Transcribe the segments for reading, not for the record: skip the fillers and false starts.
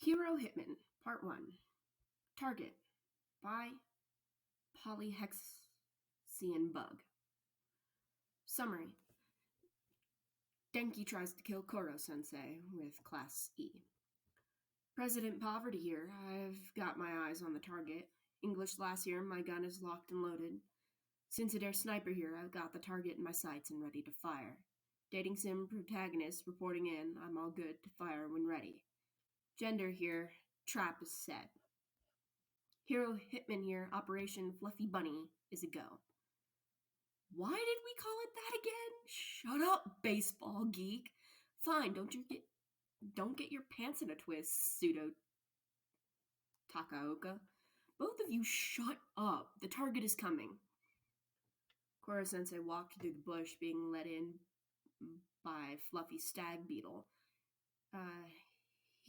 Hero Hitman, Part 1. Target by PolyhexianBug. Summary. Denki tries to kill Koro-sensei with Class E. President Poverty here. I've got my eyes on the target. English last year, my gun is locked and loaded. Cincinnati Sniper here, I've got the target in my sights and ready to fire. Dating sim protagonist reporting in, I'm all good to fire when ready. Gender here, trap is set. Hero Hitman here, Operation Fluffy Bunny is a go. Why did we call it that again? Shut up, baseball geek. Fine, don't get your pants in a twist, pseudo Takaoka. Both of you shut up. The target is coming. Koro-sensei walked through the bush, being led in by Fluffy Stag Beetle.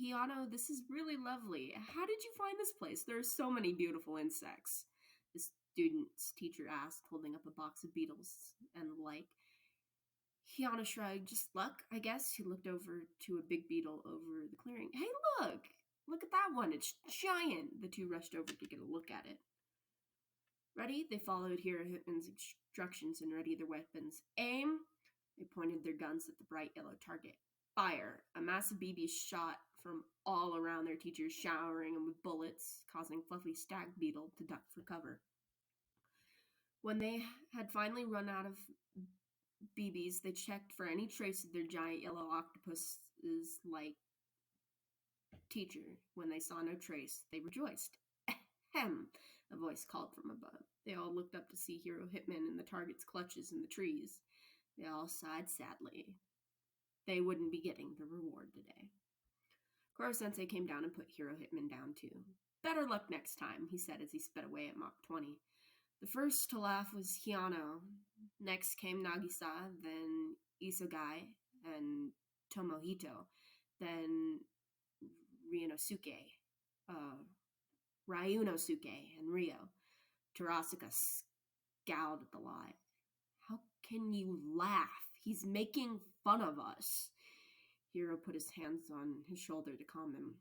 Hiyano, this is really lovely. How did you find this place? There are so many beautiful insects. The student's teacher asked, holding up a box of beetles and the like. Hiyano shrugged. Just luck, I guess. He looked over to a big beetle over the clearing. Hey, look! Look at that one. It's giant. The two rushed over to get a look at it. Ready? They followed Hero Hitman's instructions and readied their weapons. Aim! They pointed their guns at the bright yellow target. Fire! A massive BB shot from all around their teachers, showering them with bullets, causing Fluffy Stag Beetle to duck for cover. When they had finally run out of BBs, they checked for any trace of their giant yellow octopus's like teacher. When they saw no trace, they rejoiced. Ahem! A voice called from above. They all looked up to see Hero Hitman in the target's clutches in the trees. They all sighed sadly. They wouldn't be getting the reward today. Koro-sensei came down and put Hero Hitman down too. Better luck next time, he said as he sped away at Mach 20. The first to laugh was Hiyano. Next came Nagisa, then Isogai and Tomohito, then Ryunosuke and Rio. Terasuka scowled at the lie. How can you laugh? He's making fun of us. Hiro put his hands on his shoulder to calm him.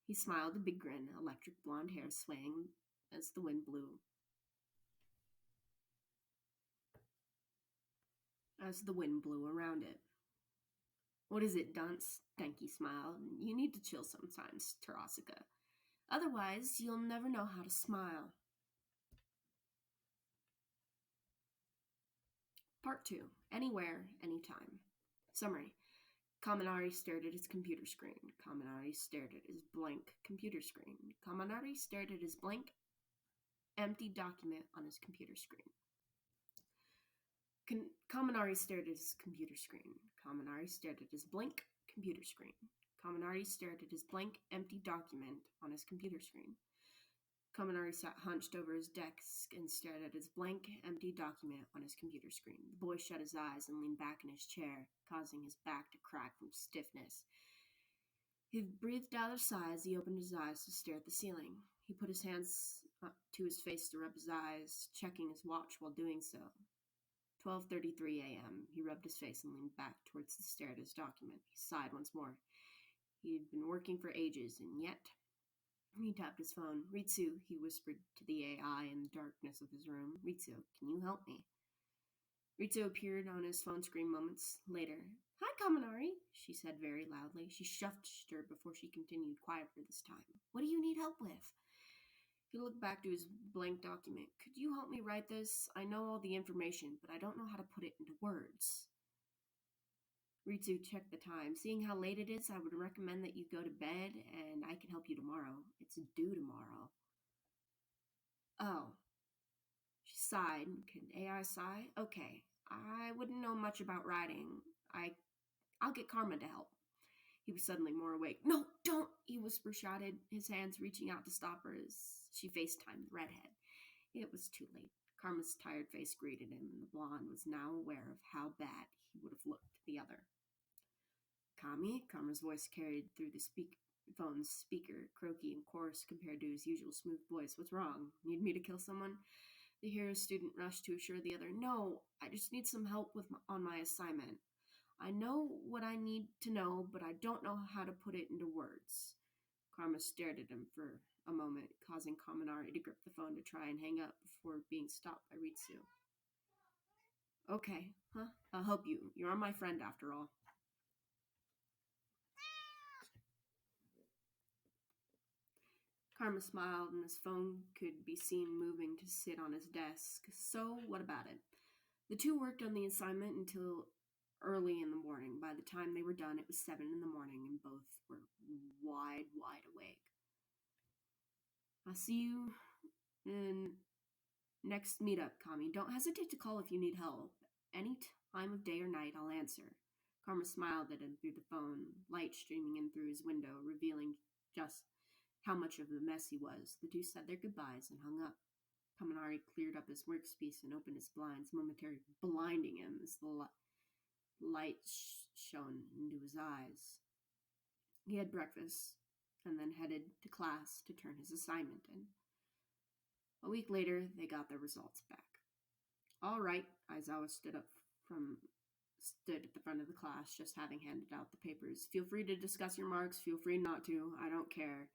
He smiled a big grin, electric blonde hair swaying as the wind blew. Around it. What is it, dunce? Denki smiled. You need to chill sometimes, Terasuka. Otherwise, you'll never know how to smile. Part 2. Anywhere, anytime. Summary. Kaminari stared at his computer screen. Kaminari stared at his blank computer screen. Kaminari stared at his blank, empty document on his computer screen. Kaminari stared at his computer screen. Kaminari stared at his blank computer screen. Kaminari stared at his blank, empty document on his computer screen. Kaminari sat hunched over his desk and stared at his blank, empty document on his computer screen. The boy shut his eyes and leaned back in his chair, causing his back to crack from stiffness. He breathed out a sigh as he opened his eyes to stare at the ceiling. He put his hands up to his face to rub his eyes, checking his watch while doing so. 12:33 a.m. He rubbed his face and leaned back towards the stare at his document. He sighed once more. He had been working for ages, and yet... He tapped his phone. Ritsu, he whispered to the AI in the darkness of his room. Ritsu, can you help me? Ritsu appeared on his phone screen moments later. Hi, Kaminari, she said very loudly. She shoved her before she continued quieter this time. What do you need help with? He looked back to his blank document. Could you help me write this? I know all the information, but I don't know how to put it into words. Ritsu checked the time. Seeing how late it is, I would recommend that you go to bed, and I can help you tomorrow. It's due tomorrow. Oh. She sighed. Can AI sigh? Okay. I wouldn't know much about writing. I'll get Karma to help. He was suddenly more awake. No, don't, he whisper shouted, his hands reaching out to stop her as she FaceTimed the redhead. It was too late. Karma's tired face greeted him, and the blonde was now aware of how bad he would have looked to the other. Kami? Karma's voice carried through the phone's speaker, croaky and coarse compared to his usual smooth voice. What's wrong? Need me to kill someone? The hero student rushed to assure the other. No, I just need some help on my assignment. I know what I need to know, but I don't know how to put it into words. Karma stared at him for a moment, causing Kaminari to grip the phone to try and hang up before being stopped by Ritsu. Okay, huh? I'll help you. You're my friend after all. Karma smiled, and his phone could be seen moving to sit on his desk. So, what about it? The two worked on the assignment until early in the morning. By the time they were done, it was 7 in the morning, and both were wide awake. I'll see you in next meetup, Kami. Don't hesitate to call if you need help. Any time of day or night, I'll answer. Karma smiled at him through the phone, light streaming in through his window, revealing just how much of a mess he was. The two said their goodbyes and hung up. Kaminari cleared up his workspace and opened his blinds, momentarily blinding him as the light shone into his eyes. He had breakfast and then headed to class to turn his assignment in. A week later, they got their results back. All right, Aizawa stood at the front of the class, just having handed out the papers. Feel free to discuss your marks. Feel free not to. I don't care.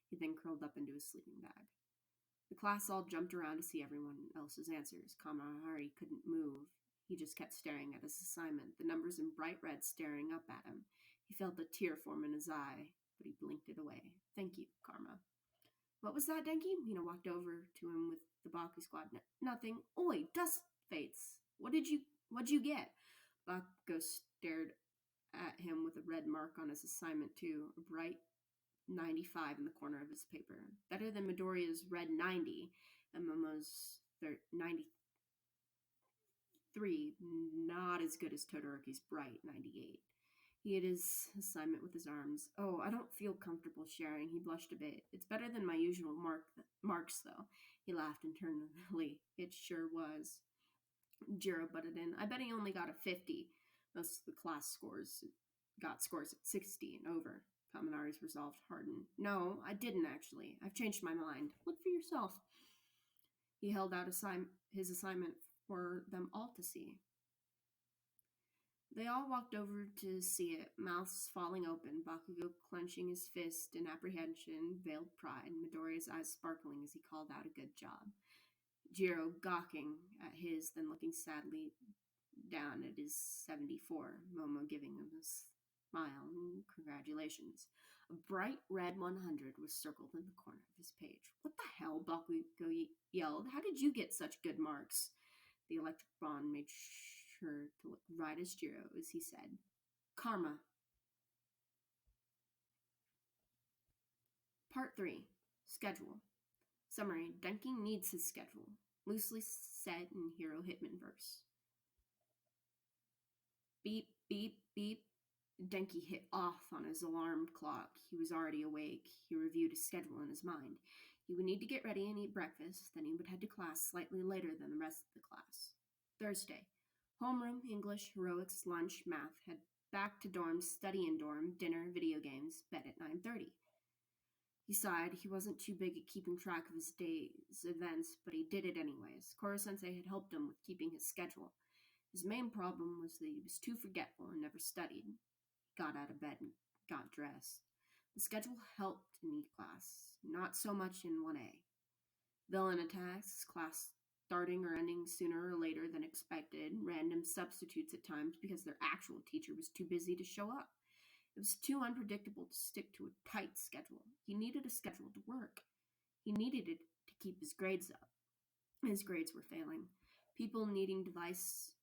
He then curled up into his sleeping bag. The class all jumped around to see everyone else's answers. Kaminari couldn't move. He just kept staring at his assignment, the numbers in bright red staring up at him. He felt a tear form in his eye, but he blinked it away. Thank you, Karma. What was that, Denki? Mina walked over to him with the Baku squad. Nothing. Oi, dust fates. What'd you get? Baku stared at him with a red mark on his assignment too, a bright 95 in the corner of his paper. Better than Midoriya's red 90 and Momo's 93. Not as good as Todoroki's bright 98. He hid his assignment with his arms. Oh, I don't feel comfortable sharing. He blushed a bit. It's better than my usual marks, though. He laughed internally. It sure was. Jiro butted in. I bet he only got a 50. Most of the class got scores at 60 and over. Kaminari's resolve hardened. No, I didn't actually. I've changed my mind. Look for yourself. He held out his assignment for them all to see. They all walked over to see it, mouths falling open, Bakugo clenching his fist in apprehension, veiled pride, Midoriya's eyes sparkling as he called out a good job. Jiro gawking at his, then looking sadly down at his 74, Momo giving him a smile and congratulations. A bright red 100 was circled in the corner of his page. What the hell? Bakugo yelled. How did you get such good marks? The electric bond made sure to look right as Jiro as he said, Karma. Part 3. Schedule. Summary. Denki needs his schedule. Loosely said in Hero Hitman verse. Beep, beep, beep. Denki hit off on his alarm clock. He was already awake. He reviewed his schedule in his mind. He would need to get ready and eat breakfast, then he would head to class slightly later than the rest of the class. Thursday. Homeroom, English, heroics, lunch, math. Head back to dorm, study in dorm, dinner, video games, bed at 9:30. He sighed. He wasn't too big at keeping track of his day's events, but he did it anyways. Koro-sensei had helped him with keeping his schedule. His main problem was that he was too forgetful and never studied. He got out of bed and got dressed. The schedule helped in E class, not so much in 1A. Villain attacks, class starting or ending sooner or later than expected, random substitutes at times because their actual teacher was too busy to show up. It was too unpredictable to stick to a tight schedule. He needed a schedule to work. He needed it to keep his grades up. His grades were failing. People needing devices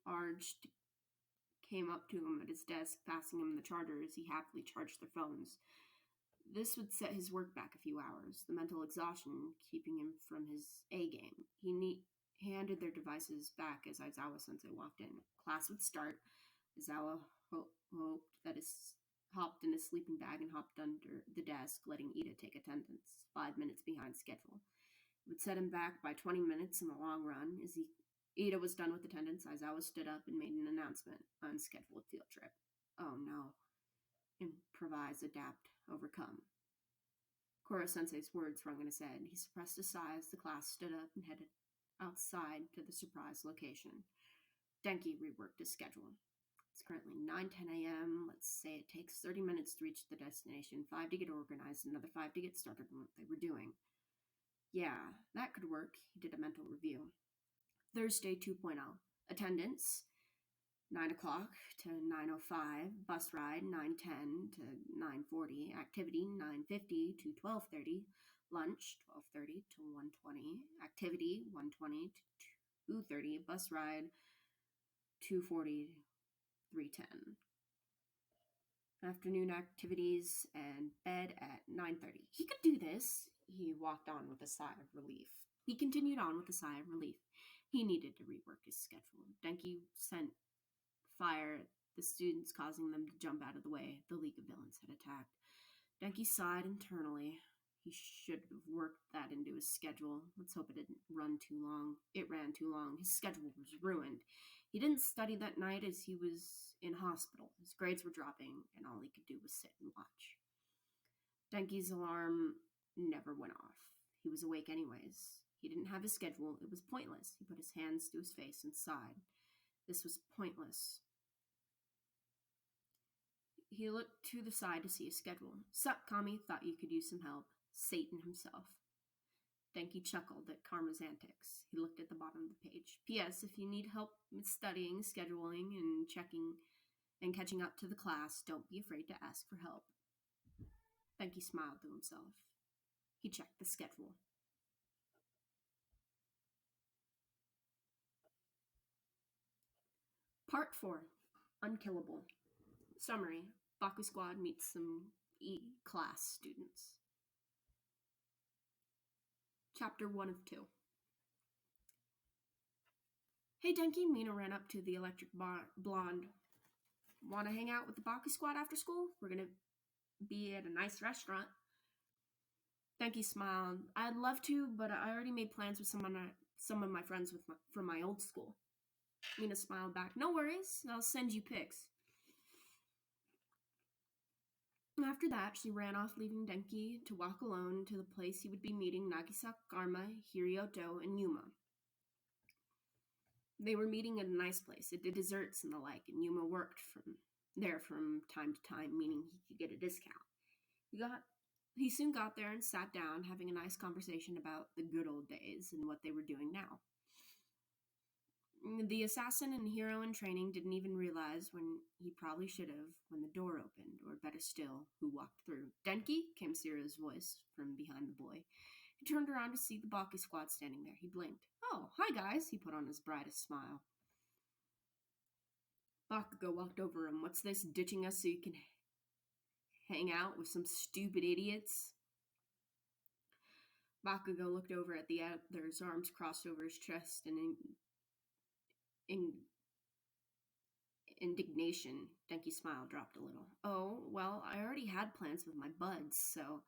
charged came up to him at his desk, passing him the charger as he happily charged their phones. This would set his work back a few hours, the mental exhaustion keeping him from his A game. He handed their devices back as Aizawa-sensei walked in. Class would start. Aizawa hoped that hopped in his sleeping bag and hopped under the desk, letting Ida take attendance, 5 minutes behind schedule. It would set him back by 20 minutes in the long run. As Ida was done with attendance, Aizawa stood up and made an announcement. Unscheduled field trip. Oh no. Improvise, adapt, overcome. Koro-sensei's words rung in his head. He suppressed a sigh as the class stood up and headed outside to the surprise location. Denki reworked his schedule. It's currently 9:10 a.m. Let's say it takes 30 minutes to reach the destination, 5 to get organized, another 5 to get started on what they were doing. Yeah, that could work. He did a mental review. Thursday 2.0. Attendance 9 o'clock to 9:05. Bus ride 9:10 to 9:40. Activity 9:50 to 12:30. Lunch 12:30 to 1:20. Activity 1:20 to 2:30. Bus ride 2:40 to 3:10. Afternoon activities and bed at 9:30. He could do this. He walked on with a sigh of relief. He continued on with a sigh of relief. He needed to rework his schedule. Denki sent fire at the students, causing them to jump out of the way. The League of Villains had attacked. Denki sighed internally. He should have worked that into his schedule. Let's hope it didn't run too long. It ran too long. His schedule was ruined. He didn't study that night as he was in hospital. His grades were dropping, and all he could do was sit and watch. Denki's alarm never went off. He was awake anyways. He didn't have a schedule. It was pointless. He put his hands to his face and sighed. This was pointless. He looked to the side to see his schedule. Sup, Kami, thought you could use some help. Satan himself. Denki chuckled at Karma's antics. He looked at the bottom of the page. P.S. If you need help with studying, scheduling, and checking and catching up to the class, don't be afraid to ask for help. Denki smiled to himself. He checked the schedule. Part 4. Unkillable. Summary. Baku Squad meets some E-class students. Chapter 1 of 2. Hey, Denki, Mina ran up to the electric blonde. Want to hang out with the Baku Squad after school? We're going to be at a nice restaurant. Denki smiled. I'd love to, but I already made plans with some of my friends from my old school. Mina smiled back. No worries. I'll send you pics. After that, she ran off, leaving Denki to walk alone to the place he would be meeting Nagisa, Karma, Hirioto, and Yuma. They were meeting at a nice place. It did desserts and the like, and Yuma worked there from time to time, meaning he could get a discount. He soon got there and sat down, having a nice conversation about the good old days and what they were doing now. The assassin and hero in training didn't even realize, when he probably should have, when the door opened, or better still, who walked through. Denki, came Sira's voice from behind the boy. He turned around to see the Baku Squad standing there. He blinked. Oh, hi guys, he put on his brightest smile. Bakugo walked over him. What's this, ditching us so you can hang out with some stupid idiots? Bakugo looked over at the other's arms crossed over his chest, and indignation. Denki's smile dropped a little. Oh, well, I already had plans with my buds, so...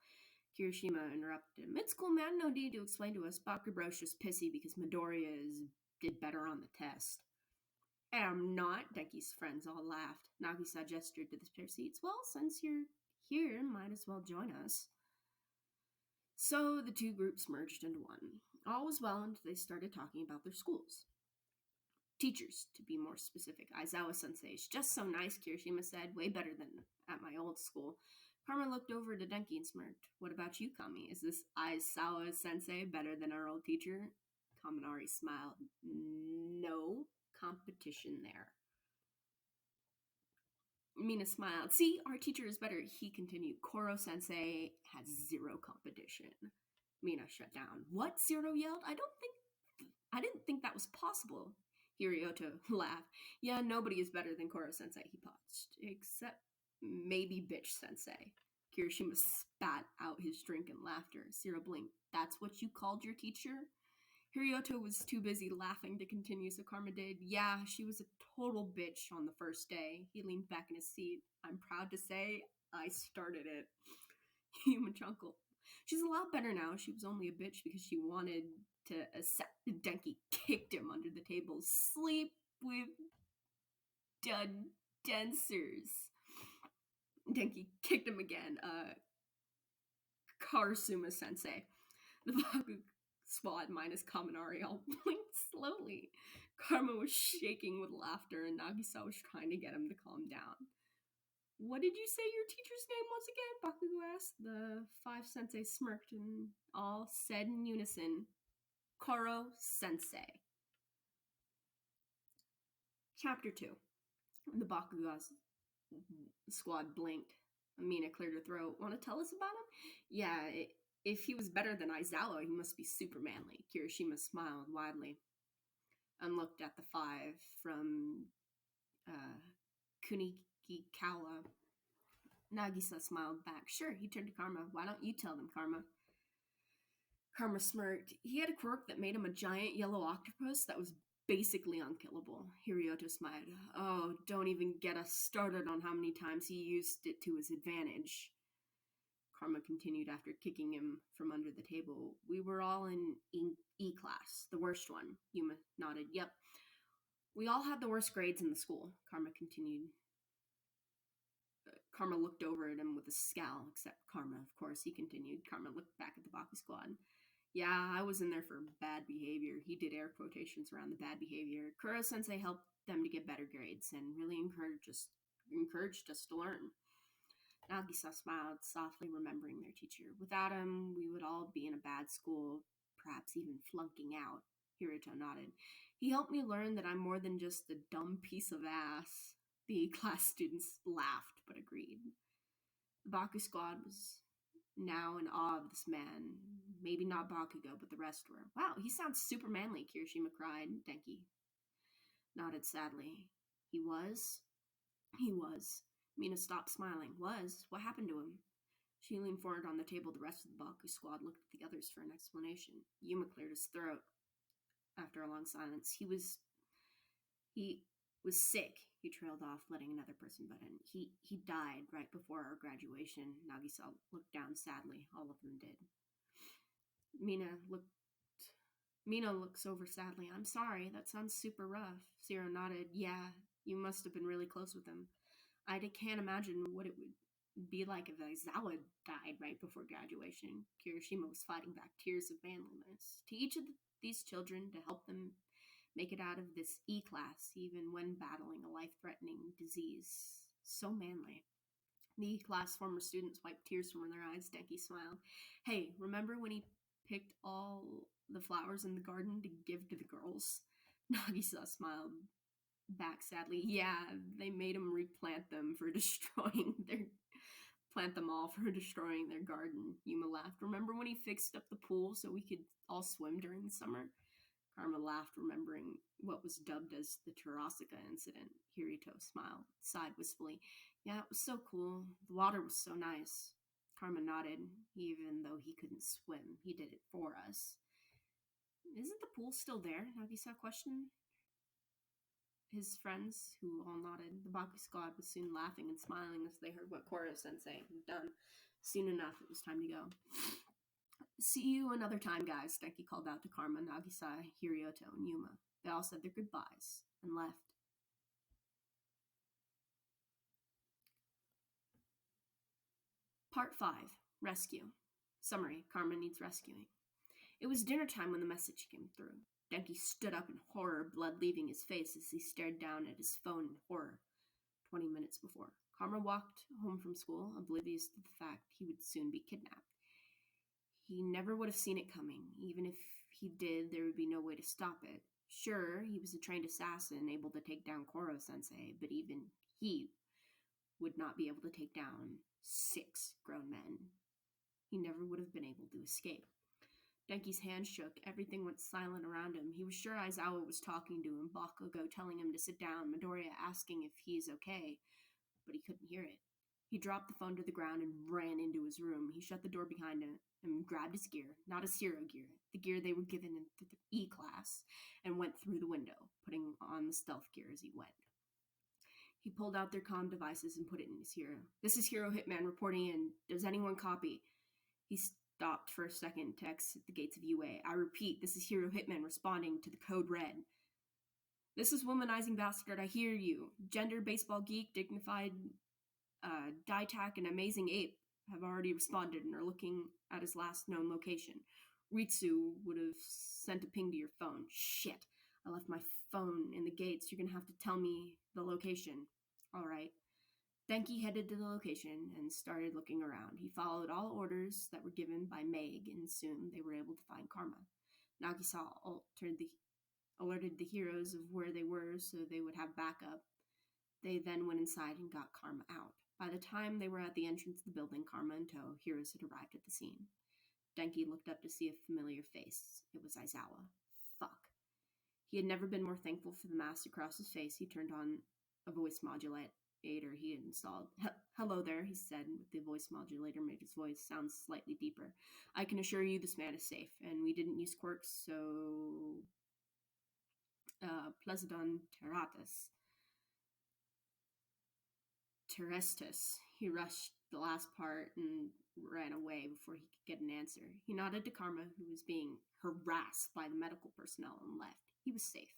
Kirishima interrupted him. It's cool, man. No need to explain to us. Bakubro's just pissy because Midoriya did better on the test. I'm not. Denki's friends all laughed. Nagisa gestured to the spare seats. Well, since you're here, might as well join us. So the two groups merged into one. All was well until they started talking about their schools. Teachers, to be more specific. Aizawa-sensei is just so nice, Kirishima said. Way better than at my old school. Karma looked over to Denki and smirked. What about you, Kami? Is this Aizawa-sensei better than our old teacher? Kaminari smiled. No competition there. Mina smiled. See, our teacher is better, he continued. Koro-sensei has zero competition. Mina shut down. What? Zero yelled. I didn't think that was possible. Hirioto laughed. Yeah, nobody is better than Koro-sensei, he paused. Except maybe Bitch-sensei. Kirishima spat out his drink in laughter. Sira blinked. That's what you called your teacher? Hirioto was too busy laughing to continue, so Karma did. Yeah, she was a total bitch on the first day. He leaned back in his seat. I'm proud to say I started it. Yuma chuckled. She's a lot better now. She was only a bitch because she wanted to accept. Denki kicked him under the table. Sleep with dancers. Denki kicked him again. Karasuma-sensei. The Baku Squad minus Kaminari all blinked slowly. Karma was shaking with laughter, and Nagisa was trying to get him to calm down. What did you say your teacher's name was again? Bakugo asked. The 5 sensei smirked and all said in unison, Koro Sensei. Chapter 2. The Bakugo squad blinked. Mina cleared her throat. Want to tell us about him? Yeah, if he was better than Aizawa, he must be super manly. Kirishima smiled widely and looked at the 5 from Kunigikawa. Nagisa smiled back. Sure, he turned to Karma. Why don't you tell them, Karma? Karma smirked. He had a quirk that made him a giant yellow octopus that was basically unkillable. Hirioto smiled. Oh, don't even get us started on how many times he used it to his advantage. Karma continued after kicking him from under the table. We were all in E class, the worst one. Yuma nodded. Yep. We all had the worst grades in the school, Karma continued. Karma looked over at him with a scowl, except Karma, of course, he continued. Karma looked back at the Baku squad. Yeah, I was in there for bad behavior. He did air quotations around the bad behavior. Kuro-sensei helped them to get better grades and really encouraged us to learn. Nagisa smiled, softly remembering their teacher. Without him, we would all be in a bad school, perhaps even flunking out. Hirito nodded. He helped me learn that I'm more than just a dumb piece of ass. The class students laughed, but agreed. The Baku squad was now in awe of this man. Maybe not Bakugo, but the rest were. Wow, he sounds super manly, Kirishima cried. Denki nodded sadly. He was? He was. Mina stopped smiling. Was? What happened to him? She leaned forward on the table. The rest of the Baku squad looked at the others for an explanation. Yuma cleared his throat after a long silence. He was sick. He trailed off, letting another person butt in. He died right before our graduation. Nagisa looked down sadly. All of them did. Mina looks over sadly. I'm sorry, that sounds super rough. Zero nodded. Yeah, you must have been really close with him. I can't imagine what it would be like if Aizawa died right before graduation. Kirishima was fighting back tears of manliness. To each of these children, to help them make it out of this E-class, even when battling a life-threatening disease. So manly. The E-class former students wiped tears from their eyes. Denki smiled. Hey, remember when he picked all the flowers in the garden to give to the girls? Nagisa smiled back sadly. Yeah, they made him replant them for destroying their garden. Yuma laughed. Remember when he fixed up the pool so we could all swim during the summer? Karma laughed, remembering what was dubbed as the Terasaka incident. Hirito smiled, sighed wistfully. Yeah, it was so cool. The water was so nice. Karma nodded. Even though he couldn't swim, he did it for us. Isn't the pool still there? Nagisa questioned his friends, who all nodded. The Baku squad was soon laughing and smiling as they heard what Koro-sensei had done. Soon enough, it was time to go. See you another time, guys, Denki called out to Karma, Nagisa, Hirioto, and Yuma. They all said their goodbyes and left. Part 5. Rescue. Summary. Karma needs rescuing. It was dinner time when the message came through. Denki stood up in horror, blood leaving his face as he stared down at his phone in horror. 20 minutes before. Karma walked home from school, oblivious to the fact he would soon be kidnapped. He never would have seen it coming. Even if he did, there would be no way to stop it. Sure, he was a trained assassin, able to take down Koro-sensei, but even he would not be able to take down 6 grown men. He never would have been able to escape. Denki's hand shook. Everything went silent around him. He was sure Aizawa was talking to him, Bakugo telling him to sit down, Midoriya asking if he's okay, but he couldn't hear it. He dropped the phone to the ground and ran into his room. He shut the door behind him and grabbed his gear, not his hero gear, the gear they were given in the E-class, and went through the window, putting on the stealth gear as he went. He pulled out their comm devices and put it in his hero. This is Hero Hitman reporting in. Does anyone copy? He stopped for a second to exit the gates of UA. I repeat, this is Hero Hitman responding to the code red. This is Womanizing Bastard, I hear you. Gender, Baseball Geek, Dignified, Ditac, and Amazing Ape have already responded and are looking at his last known location. Ritsu would have sent a ping to your phone. Shit. I left my phone in the gates. You're gonna have to tell me the location. All right. Denki headed to the location and started looking around. He followed all orders that were given by Meg, and soon they were able to find Karma. Nagisa alerted the heroes of where they were so they would have backup. They then went inside and got Karma out. By the time they were at the entrance of the building, Karma in tow, heroes had arrived at the scene. Denki looked up to see a familiar face. It was Aizawa. Fuck. He had never been more thankful for the mask across his face. He turned on a voice modulator he had installed. Hello there, he said, with the voice modulator made his voice sound slightly deeper. I can assure you this man is safe, and we didn't use quirks, so... Pleasodon Terrestus. He rushed the last part and ran away before he could get an answer. He nodded to Karma, who was being harassed by the medical personnel, and left. He was safe.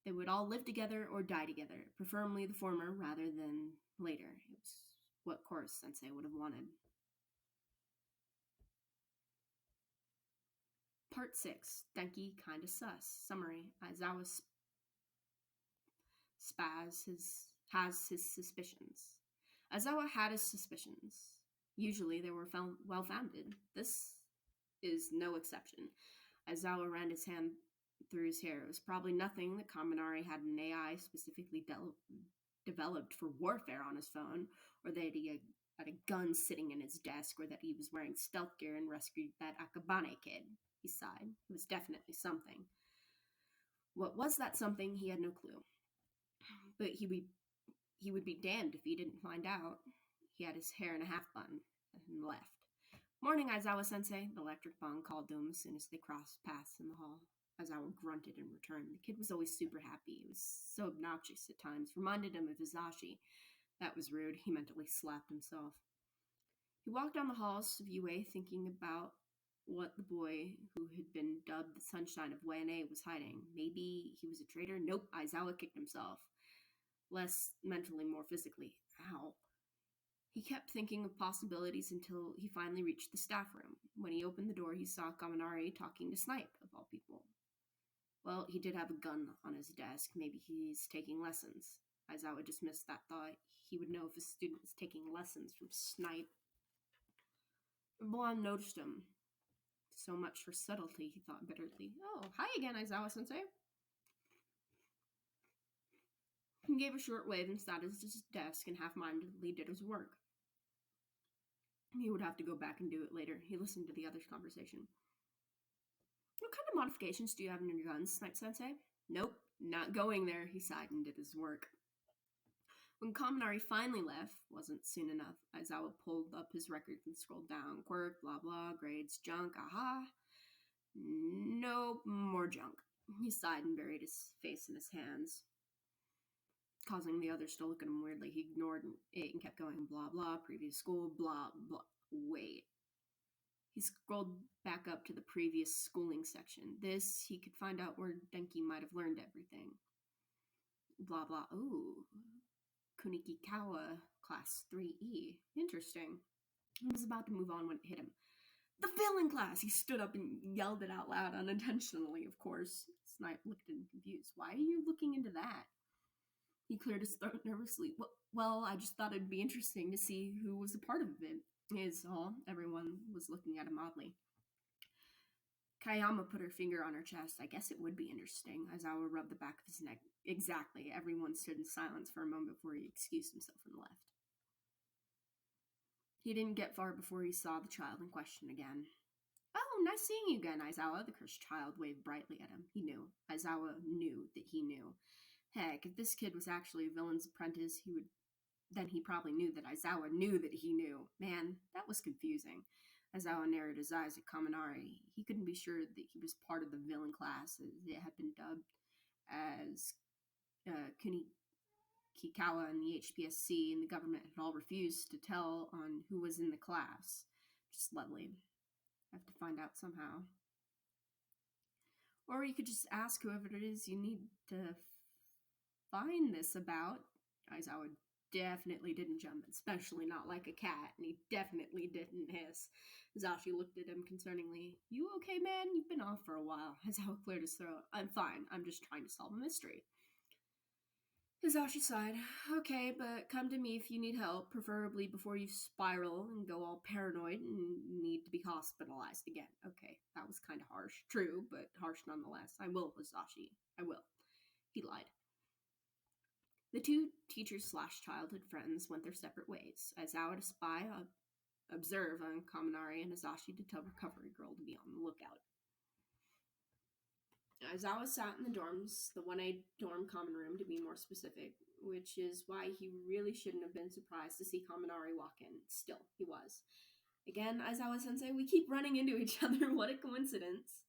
They would all live together or die together, preferably the former rather than later. It was what Chorus Sensei would have wanted. Part 6. Denki kinda sus. Summary. Aizawa has his suspicions. Aizawa had his suspicions. Usually they were well-founded. This is no exception. Aizawa ran his hand through his hair. It was probably nothing that Kaminari had an AI specifically developed for warfare on his phone, or that he had a gun sitting in his desk, or that he was wearing stealth gear and rescued that Akabane kid. He sighed. It was definitely something. What was that something? He had no clue. But he would be damned if he didn't find out. He had his hair in a half bun and left. Morning, Aizawa-sensei, the electric bong called to him as soon as they crossed paths in the hall. Aizawa grunted in return. The kid was always super happy. He was so obnoxious at times. Reminded him of Hizashi. That was rude. He mentally slapped himself. He walked down the halls of UA thinking about what the boy who had been dubbed the Sunshine of Wayne was hiding. Maybe he was a traitor? Nope, Aizawa kicked himself. Less mentally, more physically. Ow. He kept thinking of possibilities until he finally reached the staff room. When he opened the door, he saw Kaminari talking to Snipe, of all people. Well, he did have a gun on his desk. Maybe he's taking lessons. Aizawa dismissed that thought. He would know if a student was taking lessons from Snipe. The blonde noticed him. So much for subtlety, he thought bitterly. Oh, hi again, Aizawa-sensei. He gave a short wave and sat at his desk and half-mindedly did his work. He would have to go back and do it later. He listened to the others' conversation. What kind of modifications do you have in your guns, Snipe-sensei? Nope, not going there, he sighed and did his work. When Kaminari finally left, wasn't soon enough. Aizawa pulled up his records and scrolled down. Quirk, blah blah, grades, junk, aha. Nope, more junk. He sighed and buried his face in his hands, causing the others to look at him weirdly. He ignored it and kept going. Blah blah, previous school, blah blah. Wait. He scrolled back up to the previous schooling section. This, he could find out where Denki might have learned everything. Blah blah. Ooh. Kunikikawa, class 3E. Interesting. He was about to move on when it hit him. The villain class! He stood up and yelled it out loud, unintentionally, of course. Snipe looked at him confused. Why are you looking into that? He cleared his throat nervously. Well, I just thought it'd be interesting to see who was a part of it. Is all. Everyone was looking at him oddly. Kayama put her finger on her chest. I guess it would be interesting. Aizawa rubbed the back of his neck. Exactly. Everyone stood in silence for a moment before he excused himself and left. He didn't get far before he saw the child in question again. Oh, nice seeing you again, Aizawa. The cursed child waved brightly at him. He knew. Aizawa knew that he knew. Heck, if this kid was actually a villain's apprentice, then he probably knew that Aizawa knew that he knew. Man, that was confusing. Aizawa narrowed his eyes at Kaminari. He couldn't be sure that he was part of the villain class, as it had been dubbed as Kunikikawa and the HPSC and the government had all refused to tell on who was in the class. Just lovely. Have to find out somehow. Or you could just ask whoever it is you need to find this about. Aizawa definitely didn't jump, especially not like a cat, and he definitely didn't hiss. Hisashi looked at him concerningly. You okay, man? You've been off for a while. Hisawa cleared his throat. I'm fine. I'm just trying to solve a mystery. Hisashi sighed. Okay, but come to me if you need help, preferably before you spiral and go all paranoid and need to be hospitalized again. Okay, that was kind of harsh. True, but harsh nonetheless. I will, Hisashi. I will. He lied. The two teachers/childhood friends went their separate ways. Aizawa to spy, observe on Kaminari, and Hisashi to tell Recovery Girl to be on the lookout. Aizawa sat in the dorms, the 1A dorm common room to be more specific, which is why he really shouldn't have been surprised to see Kaminari walk in. Still, he was. Again, Aizawa-sensei, we keep running into each other. What a coincidence.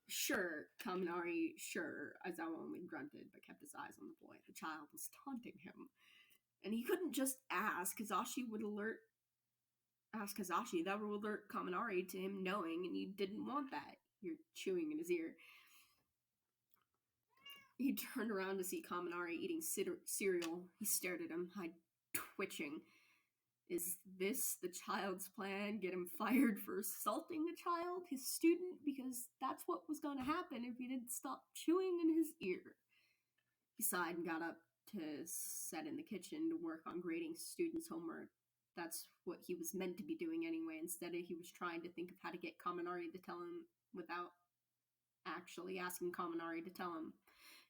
Sure, Kaminari, sure. Aizawa only grunted, but kept his eyes on the boy. The child was taunting him. And he couldn't just ask. Hisashi would ask Hisashi. That would alert Kaminari to him knowing, and he didn't want that. You're chewing in his ear. He turned around to see Kaminari eating cereal. He stared at him, hide twitching. Is this the child's plan? Get him fired for assaulting a child, his student? Because that's what was going to happen if he didn't stop chewing in his ear. He sighed and got up to set in the kitchen to work on grading students' homework. That's what he was meant to be doing anyway. Instead, he was trying to think of how to get Kaminari to tell him without actually asking Kaminari to tell him.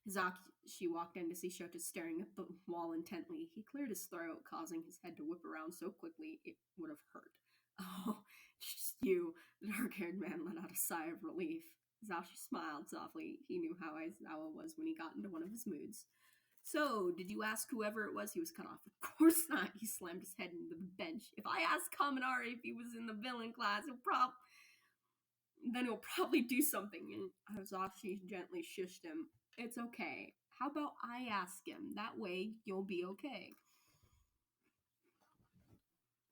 Hisashi walked in to see Shota staring at the wall intently. He cleared his throat, causing his head to whip around so quickly it would have hurt. Oh, it's just you. The dark-haired man let out a sigh of relief. Hisashi smiled softly. He knew how Aizawa was when he got into one of his moods. So, did you ask whoever it was? He was cut off. Of course not. He slammed his head into the bench. If I asked Kaminari if he was in the villain class, then he'll probably do something. And Hisashi gently shushed him. It's okay. How about I ask him? That way, you'll be okay.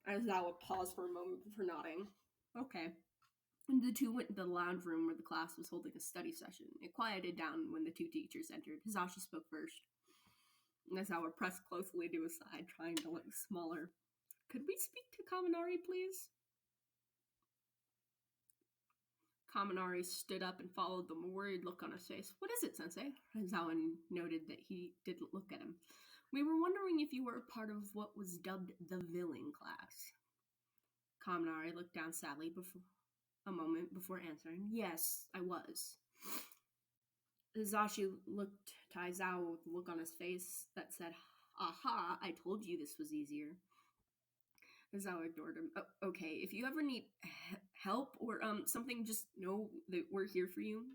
Aizawa paused for a moment before nodding. Okay. And the two went into the lounge room where the class was holding a study session. It quieted down when the two teachers entered. Hisashi spoke first. Aizawa pressed closely to his side, trying to look smaller. Could we speak to Kaminari, please? Kaminari stood up and followed them, a worried look on his face. What is it, Sensei? Aizawa noted that he didn't look at him. We were wondering if you were a part of what was dubbed the villain class. Kaminari looked down sadly a moment before answering. Yes, I was. Hisashi looked to Aizawa with a look on his face that said, Aha, I told you this was easier. Aizawa ignored him. Oh, okay, if you ever need help or something, just know that we're here for you.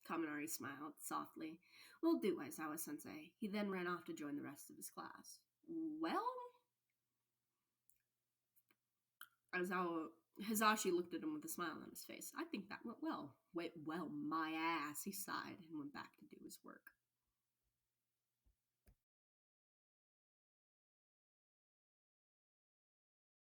Kaminari smiled softly. Will do, Aizawa-sensei. He then ran off to join the rest of his class. Well? Hisashi looked at him with a smile on his face. I think that went well. Went well, my ass, he sighed and went back to do his work.